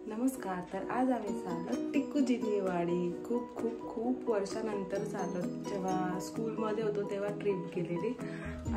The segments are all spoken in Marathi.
नमस्कार. तर आज आम्ही चाललो टिक्कूजीनी वाडी. खूप खूप खूप वर्षानंतर चाललो. जेव्हा स्कूलमध्ये होतो तेव्हा ट्रिप गेलेली.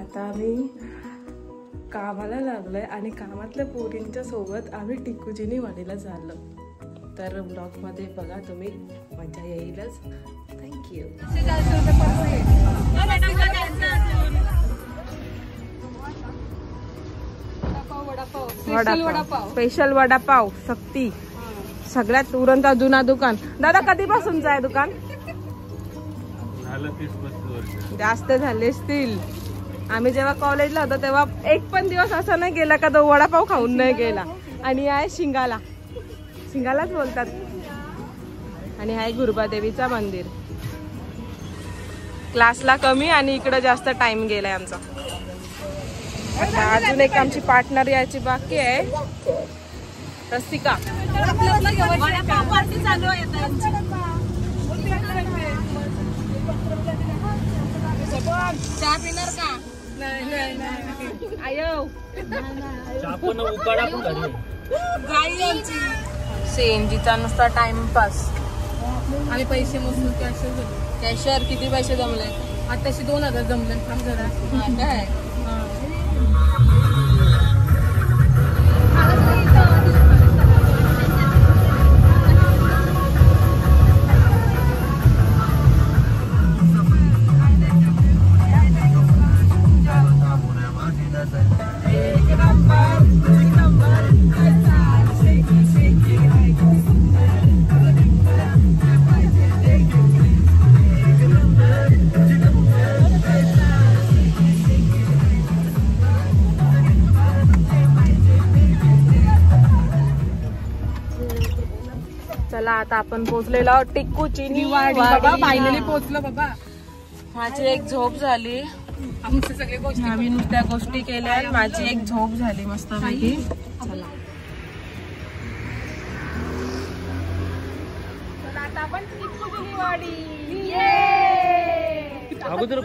आता आम्ही कामाला लागलोय आणि कामातल्या पोरींच्या सोबत आम्ही टिक्कूजीनी वाडीला चाललो. तर ब्लॉगमध्ये बघा तुम्ही, मजा येईलच. थँक्यू. स्पेशल वडापाव सक्ती, सगळ्यात उरणचा जुना दुकान. दादा कधीपासूनच आहे दुकान? जास्त झाले असतील. आम्ही जेव्हा कॉलेजला होतो तेव्हा एक पण दिवस असा नाही गेला का तो वडापाव खाऊन नाही गेला. आणि आहे शिंगाला, शिंगालाच बोलतात. आणि आहे गुरुबादेवीचा मंदिर. क्लासला कमी आणि इकडे जास्त टाइम गेलाय आमचा. आता अजून एक आमची पार्टनर यायची बाकी आहे, रस्तिका. चहा पिणार का? आयो सीएनजीचा नुसता टाइमपास. आम्ही पैसे मोजून कॅशियर किती पैसे जमले? आताशी 2000 जमले. थांब जरा. काय चला आता आपण पोहोचलेलो आहोत टिक्कूजीनी वाडी. फायनली पोहोचलो बाबा. माझी एक झोप झाली. आमच्या सगळे गोष्टी आम्ही नुसत्या गोष्टी केल्या. माझी एक झोप झाली मस्त पैकी. चला आता आपण टिक्कूजीनी वाडी.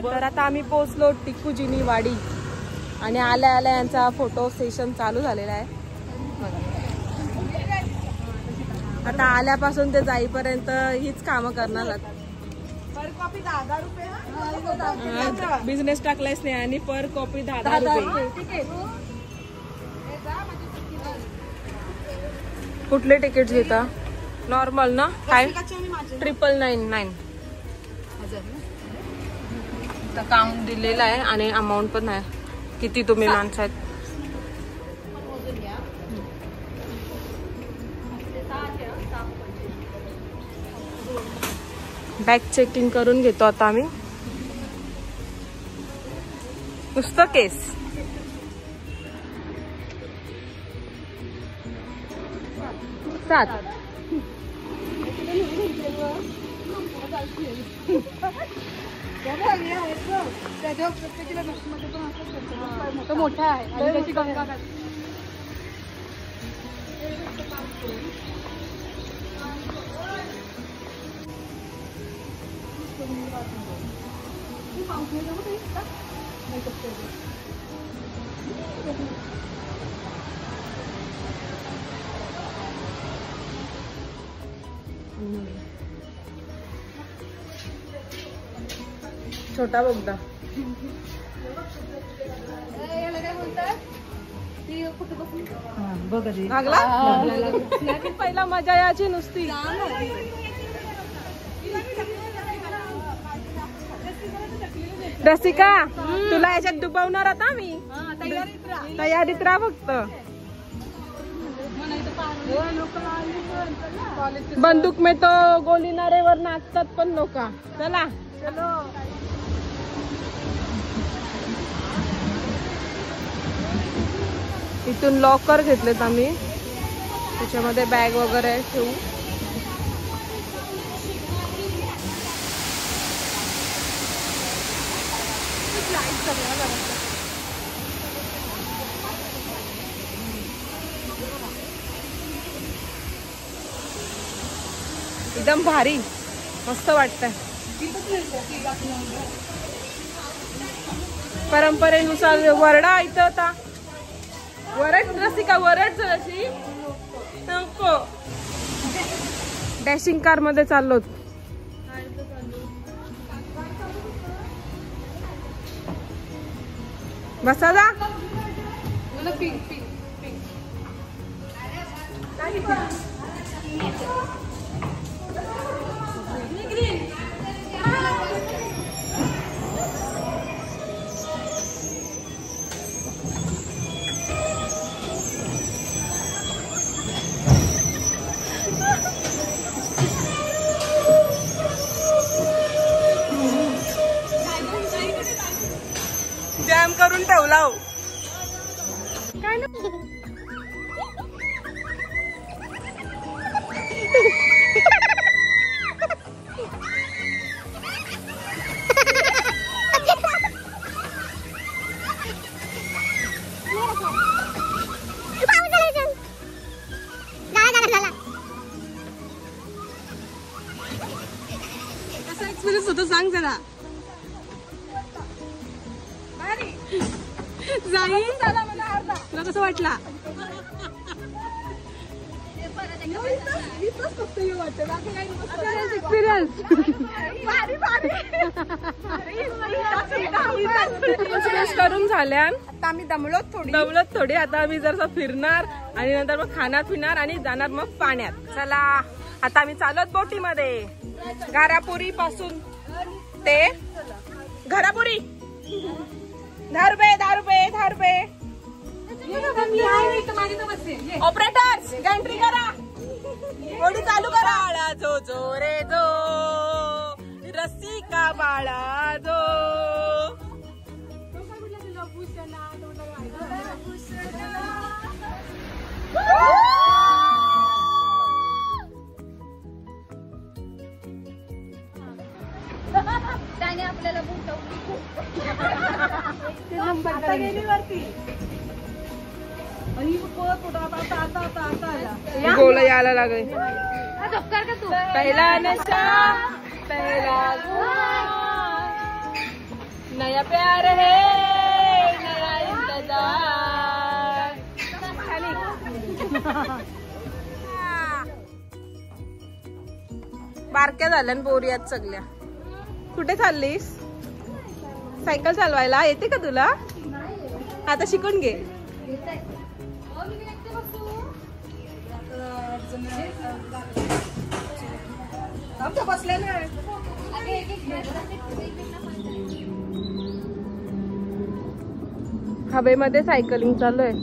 तर आता आम्ही पोहोचलो टिक्कूजीनी वाडी आणि आल्या आल्या यांचा फोटो सेशन चालू झालेला आहे. आता आल्यापासून ते जाईपर्यंत हीच कामं करणार. पर कॉपी 10 रुपये. बिझनेस टाकलायच नाही आणि पर कॉपी 10 रुपये. कुठले तिकीट घेता? नॉर्मल ना? काय 999. काउंट दिलेला आहे आणि अमाऊंट पण आहे. किती तुम्ही माणसं आहेत? बॅग चेकिंग करून घेतो आता आम्ही. नुसतं केस. सात तो मोठा आहे आणि त्याची गंगा. छोटा बोगदा. पहिला मजा याची नुसती. रसिका तुला याच्यात डुबवणार आता मी. तयारीत राहा फक्त. बंदूक में तो गोली नारेवर नाचतात पण लोक. चला चलो. इथून लॉकर घेतलेत आम्ही. त्याच्यामध्ये बॅग वगैरे ठेवू. एकदम भारी मस्त वाटतंय. परंपरेनुसार वरडा इथं होता. वरड रसिका वरड जराशी नको. डॅशिंग कार मध्ये चाललो. बसा जा. जॅम करून ठेवला हो. काय ना कसा एक्सपिरियन्स होतो सांग जरा. तुला कसं वाटला? एक्सपिरियन्स करून झाल्या. आता आम्ही दमलोत थोडी. आता आम्ही जरा फिरणार आणि नंतर मग खाणार पिणार आणि जाणार मग पाण्यात. चला आता आम्ही चालत बोटीमध्ये. घारापुरी पासून ते घारापुरी 10 रुपये 10 रुपये 10 रुपये. ऑपरेटर्स एंट्री करा. गोडी चालू करा. बाळा जो जो रे जो रस्सी का बाळा जो. त्याने आपल्याला गोला यायला लागले. पहिला नशा पहिला नया प्यार है नया इंतजार. बारक्या झाल्या पोरी आहेत सगळ्या. कुठे चाललीस? सायकल चालवायला येते का तुला? आता शिकून घे. हवेमध्ये सायकलिंग चालू आहे.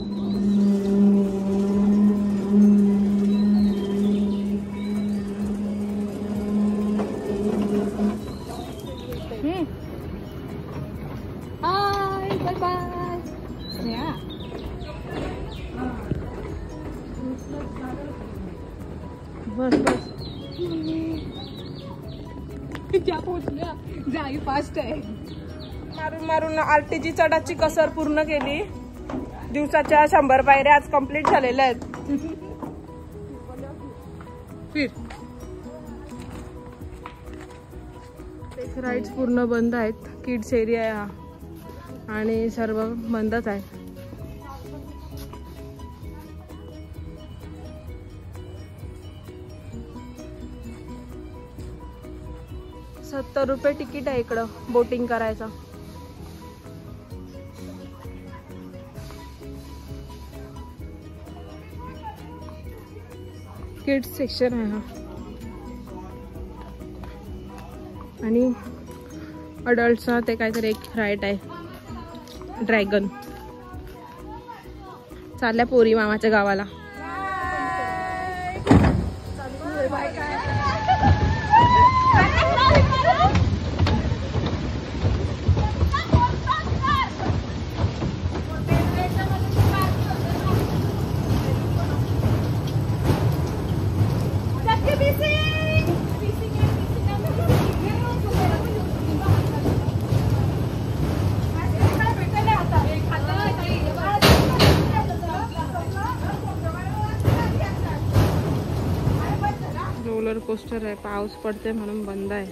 बस बस क्या पोहोचल्या. जाई फास्ट आहे. मारून मारून आरटीजी चढाची कसर पूर्ण केली. दिवसाच्या 100 पायऱ्या आज कंप्लीट झालेल्या आहेत. फिर राईड्स पूर्ण बंद आहेत. किड्स एरिया आहे हा आणि सर्व बंदच आहे. ₹70 तिकीट आहे इकडं बोटिंग करायचं. किड्स सेक्शन आहे हा आणि अडल्टचा ते काहीतरी एक राईड आहे ड्रॅगन. चालल्या पोरी मामाच्या गावाला. रोलर कोस्टर आहे. पाऊस पडते म्हणून बंद आहे.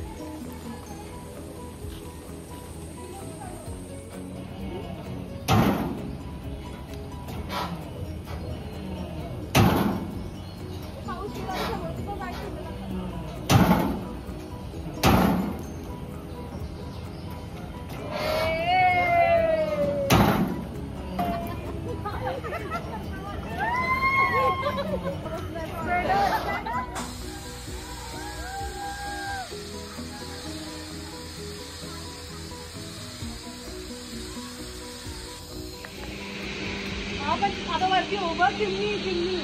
आपण आता वरती उभं चिमणी चिमणी